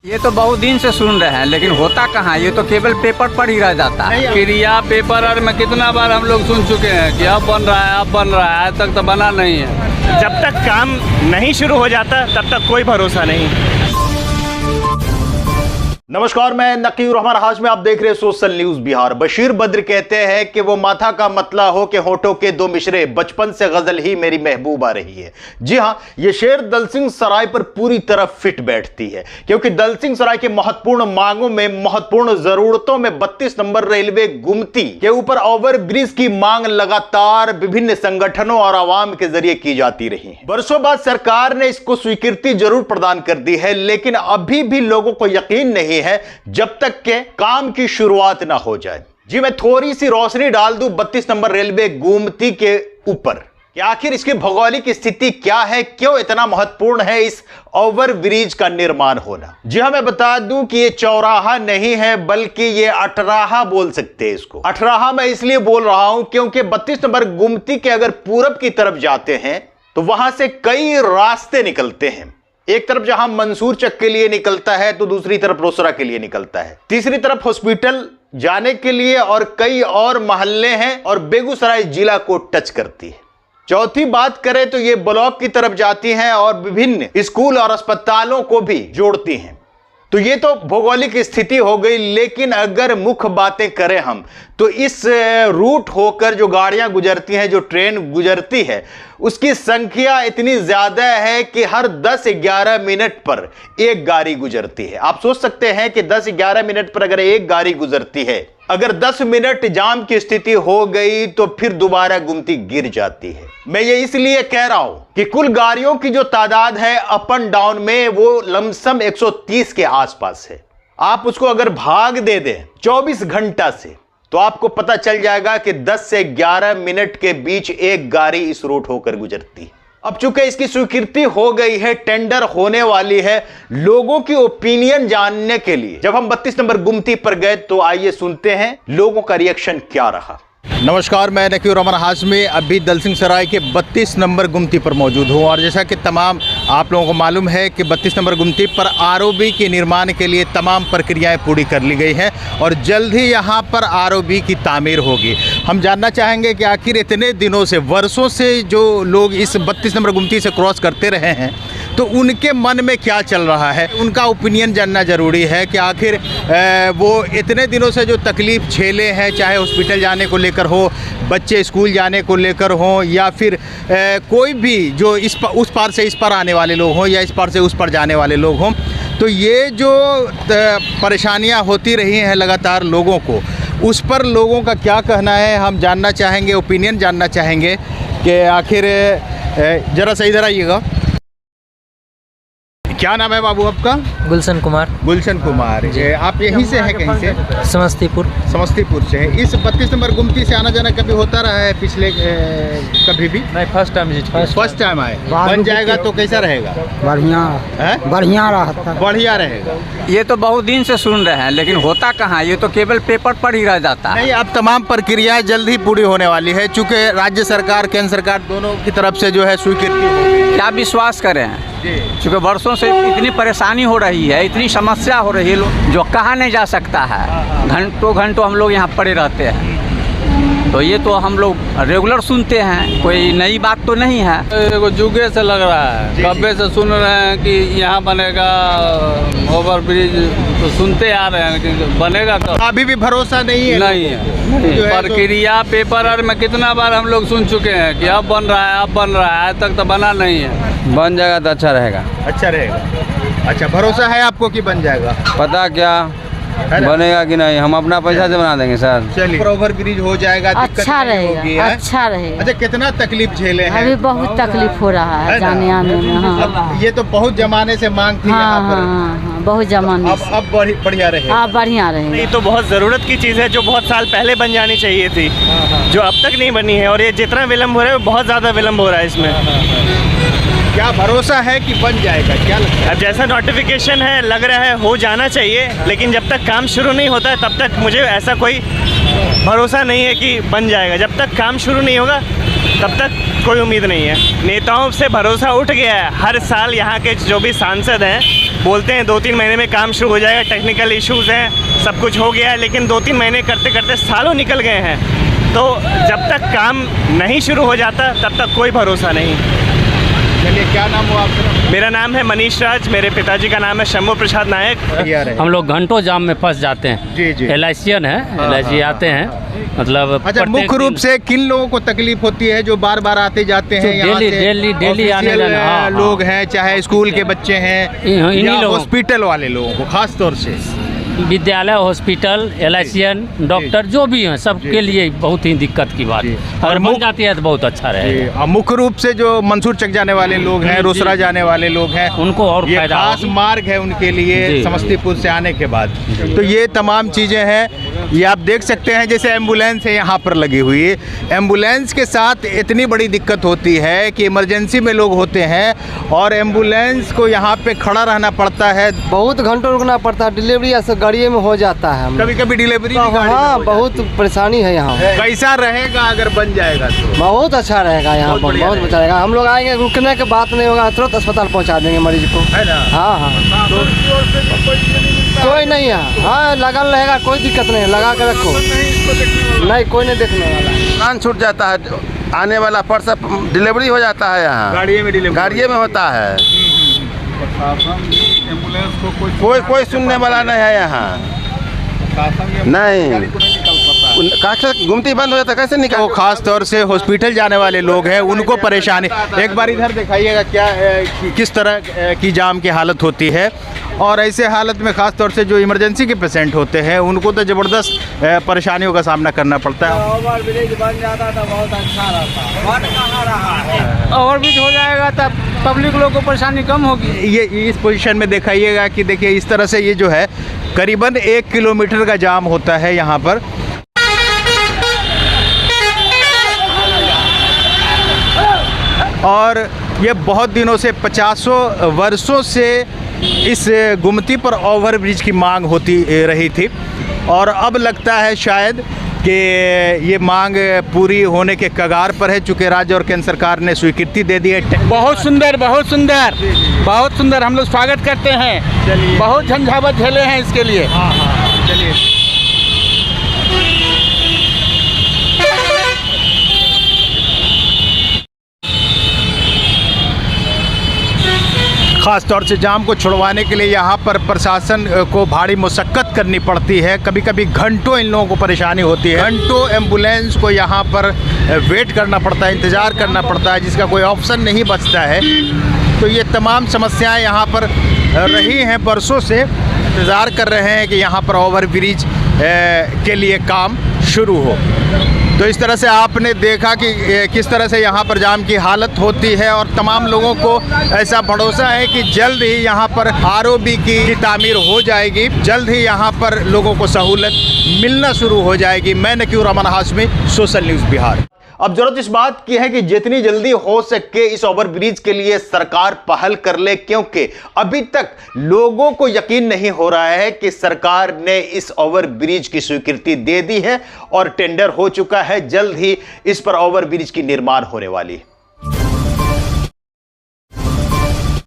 ये तो बहुत दिन से सुन रहे हैं, लेकिन होता कहाँ, ये तो केवल पेपर पर ही रह जाता है। क्रिया पेपर और में कितना बार हम लोग सुन चुके हैं कि अब बन रहा है, अब बन रहा है, आज तक तो बना नहीं है। जब तक काम नहीं शुरू हो जाता तब तक कोई भरोसा नहीं। नमस्कार, मैं नकीर रहमान हाशमी, आप देख रहे हैं सोशल न्यूज बिहार। बशीर बद्र कहते हैं कि वो माथा का मतला हो कि होठों के दो मिश्रे, बचपन से गजल ही मेरी महबूब आ रही है। जी हां, ये शेर दलसिंह सराय पर पूरी तरह फिट बैठती है, क्योंकि दलसिंह सराय के महत्वपूर्ण मांगों में, महत्वपूर्ण जरूरतों में 32 नंबर रेलवे गुमती के ऊपर ओवरब्रिज की मांग लगातार विभिन्न संगठनों और आवाम के जरिए की जाती रही है। बरसों बाद सरकार ने इसको स्वीकृति जरूर प्रदान कर दी है, लेकिन अभी भी लोगों को यकीन नहीं है जब तक के काम की शुरुआत ना हो जाए। जी, मैं थोड़ी सी रोशनी डाल दूं 32 नंबर रेलवे गुमती के ऊपर कि आखिर इसकी भौगोलिक स्थिति क्या है, क्यों इतना महत्वपूर्ण है इस ओवरब्रिज का निर्माण होना। जी हां, मैं बता दूं कि ये चौराहा नहीं है, बल्कि ये अठराहा बोल सकते हैं इसको। अठराहा मैं इसलिए बोल रहा हूं क्योंकि 32 नंबर गुमती के अगर पूरब की तरफ जाते हैं तो वहां से कई रास्ते निकलते हैं। एक तरफ जहां मंसूर चक के लिए निकलता है तो दूसरी तरफ रोसड़ा के लिए निकलता है, तीसरी तरफ हॉस्पिटल जाने के लिए, और कई और मोहल्ले हैं और बेगूसराय जिला को टच करती है। चौथी बात करें तो ये ब्लॉक की तरफ जाती हैं और विभिन्न स्कूल और अस्पतालों को भी जोड़ती हैं। तो ये तो भौगोलिक स्थिति हो गई, लेकिन अगर मुख्य बातें करें हम तो इस रूट होकर जो गाड़ियां गुजरती हैं, जो ट्रेन गुजरती है, उसकी संख्या इतनी ज्यादा है कि हर 10-11 मिनट पर एक गाड़ी गुजरती है। आप सोच सकते हैं कि 10-11 मिनट पर अगर एक गाड़ी गुजरती है, अगर 10 मिनट जाम की स्थिति हो गई तो फिर दोबारा गुमती गिर जाती है। मैं ये इसलिए कह रहा हूं कि कुल गाड़ियों की जो तादाद है अप एंड डाउन में, वो लमसम 130 के आसपास है। आप उसको अगर भाग दे दें 24 घंटा से तो आपको पता चल जाएगा कि 10 से 11 मिनट के बीच एक गाड़ी इस रूट होकर गुजरती है। अब चूंकि इसकी स्वीकृति हो गई है, टेंडर होने वाली है, लोगों की ओपिनियन जानने के लिए जब हम 32 नंबर गुमती पर गए तो आइए सुनते हैं लोगों का रिएक्शन क्या रहा। नमस्कार, मैं नकीर रहमान हाशमी अभी दलसिंह सराय के 32 नंबर गुमती पर मौजूद हूँ, और जैसा कि तमाम आप लोगों को मालूम है कि 32 नंबर गुमती पर आरओबी के निर्माण के लिए तमाम प्रक्रियाएं पूरी कर ली गई हैं और जल्द ही यहाँ पर आरओबी की तामीर होगी। हम जानना चाहेंगे कि आखिर इतने दिनों से, वर्षों से जो लोग इस 32 नंबर गुमती से क्रॉस करते रहे हैं, तो उनके मन में क्या चल रहा है, उनका ओपिनियन जानना ज़रूरी है कि आखिर वो इतने दिनों से जो तकलीफ़ झेले हैं, चाहे हॉस्पिटल जाने को लेकर हो, बच्चे स्कूल जाने को लेकर हो, या फिर कोई भी जो उस पार से इस पार आने वाले लोग हों या इस पार से उस पार जाने वाले लोग हों, तो ये जो परेशानियां होती रही हैं लगातार लोगों को, उस पर लोगों का क्या कहना है हम जानना चाहेंगे, ओपिनियन जानना चाहेंगे कि आखिर ज़रा सा इधर आइएगा। क्या नाम है बाबू आपका? गुलशन कुमार। गुलशन कुमार, आप यहीं से हैं? कहीं से? समस्तीपुर। समस्तीपुर से हैं। इस 32 नंबर गुमती से आना जाना कभी होता रहा है पिछले कभी भी? नहीं, फर्स्ट टाइम फर्स्ट टाइम आए। बन जाएगा तो कैसा रहेगा? बढ़िया बढ़िया रहेगा। ये तो बहुत दिन से सुन रहे हैं, लेकिन होता कहाँ, ये तो केवल पेपर पर ही रह जाता है। नहीं, अब तमाम प्रक्रियाएं जल्द ही पूरी होने वाली है, चूँकि राज्य सरकार, केंद्र सरकार दोनों की तरफ से जो है स्वीकृति हो गई। क्या विश्वास करें, क्योंकि वर्षों से इतनी परेशानी हो रही है, इतनी समस्या हो रही है, जो कहा नहीं जा सकता है। घंटों घंटों हम लोग यहाँ पड़े रहते हैं, तो ये तो हम लोग रेगुलर सुनते हैं, कोई नई बात तो नहीं है। देखो, जुगे से लग रहा है, कब्बे से सुन रहे हैं कि यहाँ बनेगा ओवरब्रिज, तो सुनते आ रहे हैं कि बनेगा कब। अभी भी भरोसा नहीं है। नहीं है। प्रक्रिया पेपर और में कितना बार हम लोग सुन चुके हैं कि अब बन रहा है, अब बन रहा है, आज तक तो बना नहीं है। बन जाएगा तो अच्छा रहेगा। अच्छा रहेगा। अच्छा, भरोसा है आपको कि बन जाएगा? पता क्या बनेगा कि नहीं, हम अपना पैसा से बना देंगे सर। चलिए, ओवर ब्रिज हो जाएगा, अच्छा रहेगा, अच्छा रहेगा। अच्छा, कितना तकलीफ झेले हैं? अभी बहुत तकलीफ हो रहा है जाने आने में। हाँ। ये तो बहुत जमाने से मांग थी यहाँ पर। हाँ, बहुत जमाने। अब बढ़िया रहेगा। अब बढ़िया रहेगा। ये तो बहुत ज़रूरत की चीज़ है जो बहुत साल पहले बन जानी चाहिए थी, जो अब तक नहीं बनी है, और ये जितना विलम्ब हो रहा है बहुत ज़्यादा विलम्ब हो रहा है इसमें। क्या भरोसा है कि बन जाएगा, क्या लगता है? अब जैसा नोटिफिकेशन है, लग रहा है हो जाना चाहिए, लेकिन जब तक काम शुरू नहीं होता है तब तक मुझे ऐसा कोई भरोसा नहीं है कि बन जाएगा। जब तक काम शुरू नहीं होगा तब तक कोई उम्मीद नहीं है। नेताओं से भरोसा उठ गया है। हर साल यहाँ के जो भी सांसद हैं बोलते हैं 2-3 महीने में काम शुरू हो जाएगा, टेक्निकल इश्यूज़ हैं, सब कुछ हो गया है, लेकिन 2-3 महीने करते करते सालों निकल गए हैं। तो जब तक काम नहीं शुरू हो जाता तब तक कोई भरोसा नहीं। चलिए, क्या नाम हो आपका? मेरा नाम है मनीष राज, मेरे पिताजी का नाम है शंभू प्रसाद नायक। हम लोग घंटों जाम में फंस जाते हैं। जी जी। LICN है, LIC आते हैं, मतलब अच्छा, मुख्य रूप से किन लोगों को तकलीफ होती है जो बार बार आते जाते हैं यहाँ से? डेली आने जाने, हाँ, लोग हैं, चाहे स्कूल के बच्चे हैं इन्हीं या लोगों, हॉस्पिटल वाले लोगों को खास तौर से। विद्यालय, हॉस्पिटल, LICN, डॉक्टर जो भी हैं सबके लिए बहुत ही दिक्कत की बात है। अगर बन जाती है तो बहुत अच्छा रहेगा। मुख्य रूप से जो मंसूर चक जाने वाले लोग हैं, रोसड़ा जाने वाले लोग हैं, उनको और ये फायदा खास मार्ग है उनके लिए समस्तीपुर से आने के बाद। तो ये तमाम चीज़ें हैं, ये आप देख सकते हैं। जैसे एम्बुलेंस है यहाँ पर लगी हुई, एम्बुलेंस के साथ इतनी बड़ी दिक्कत होती है कि इमरजेंसी में लोग होते हैं और एम्बुलेंस को यहाँ पे खड़ा रहना पड़ता है, बहुत घंटों रुकना पड़ता है। डिलीवरी ऐसे गाड़िए में हो जाता है। कभी कभी डिलीवरी भी गाड़ी हाँ, में बहुत परेशानी है यहाँ। कैसा रहेगा अगर बन जाएगा तो? बहुत अच्छा रहेगा यहाँ पर, बहुत अच्छा रहेगा। हम लोग आएंगे, रुकने के बात नहीं होगा, तुरंत अस्पताल पहुँचा देंगे मरीज को, है ना? हाँ हाँ। कोई नहीं है, हाँ, लगल रहेगा, कोई दिक्कत नहीं, लगा के रखो। नहीं, कोई नहीं देखने वाला। कान छूट जाता है, आने वाला पर्स डिलीवरी हो जाता है यहाँ, गाड़िए में डिलीवरी, गाड़िए में होता है। कोई सुनने वाला नहीं है यहाँ, नहीं। घूमती बंद हो जाता, कैसे निकल? तो खास तौर से हॉस्पिटल जाने वाले लोग हैं, उनको परेशानी। एक बार इधर दिखाइएगा क्या किस तरह की जाम की हालत होती है। और ऐसे हालत में खास तौर से जो इमरजेंसी के पेशेंट होते हैं उनको तो ज़बरदस्त परेशानियों का सामना करना पड़ता है। ओवर ब्रिज बन जाता तो बहुत अच्छा रहता। बन कहाँ रहा है? ओवर ब्रिज हो जाएगा तब पब्लिक लोग को परेशानी कम होगी। ये इस पोजीशन में दिखाइएगा कि देखिए इस तरह से ये जो है करीबन 1 किलोमीटर का जाम होता है यहाँ पर। और ये बहुत दिनों से 50 वर्षों से इस गुमती पर ओवर ब्रिज की मांग होती रही थी और अब लगता है शायद कि ये मांग पूरी होने के कगार पर है, चूँकि राज्य और केंद्र सरकार ने स्वीकृति दे दी है। बहुत सुंदर, बहुत सुंदर, बहुत सुंदर। हम लोग स्वागत करते हैं। बहुत झंझावत झेले हैं इसके लिए। चलिए, खास तौर से जाम को छुड़वाने के लिए यहाँ पर प्रशासन को भारी मुशक्कत करनी पड़ती है। कभी कभी घंटों इन लोगों को परेशानी होती है, घंटों एम्बुलेंस को यहाँ पर वेट करना पड़ता है, इंतज़ार करना पड़ता है, जिसका कोई ऑप्शन नहीं बचता है। तो ये तमाम समस्याएं यहाँ पर रही हैं, बरसों से इंतज़ार कर रहे हैं कि यहाँ पर ओवर ब्रिज के लिए काम शुरू हो। तो इस तरह से आपने देखा कि किस तरह से यहाँ पर जाम की हालत होती है और तमाम लोगों को ऐसा भरोसा है कि जल्द ही यहाँ पर ROB की तामीर हो जाएगी, जल्द ही यहाँ पर लोगों को सहूलत मिलना शुरू हो जाएगी। मैं नकीर रहमान हाशमी, सोशल न्यूज़ बिहार। अब जरूरत इस बात की है कि जितनी जल्दी हो सके इस ओवर ब्रिज के लिए सरकार पहल कर ले, क्योंकि अभी तक लोगों को यकीन नहीं हो रहा है कि सरकार ने इस ओवर ब्रिज की स्वीकृति दे दी है और टेंडर हो चुका है। जल्द ही इस पर ओवर ब्रिज की निर्माण होने वाली है।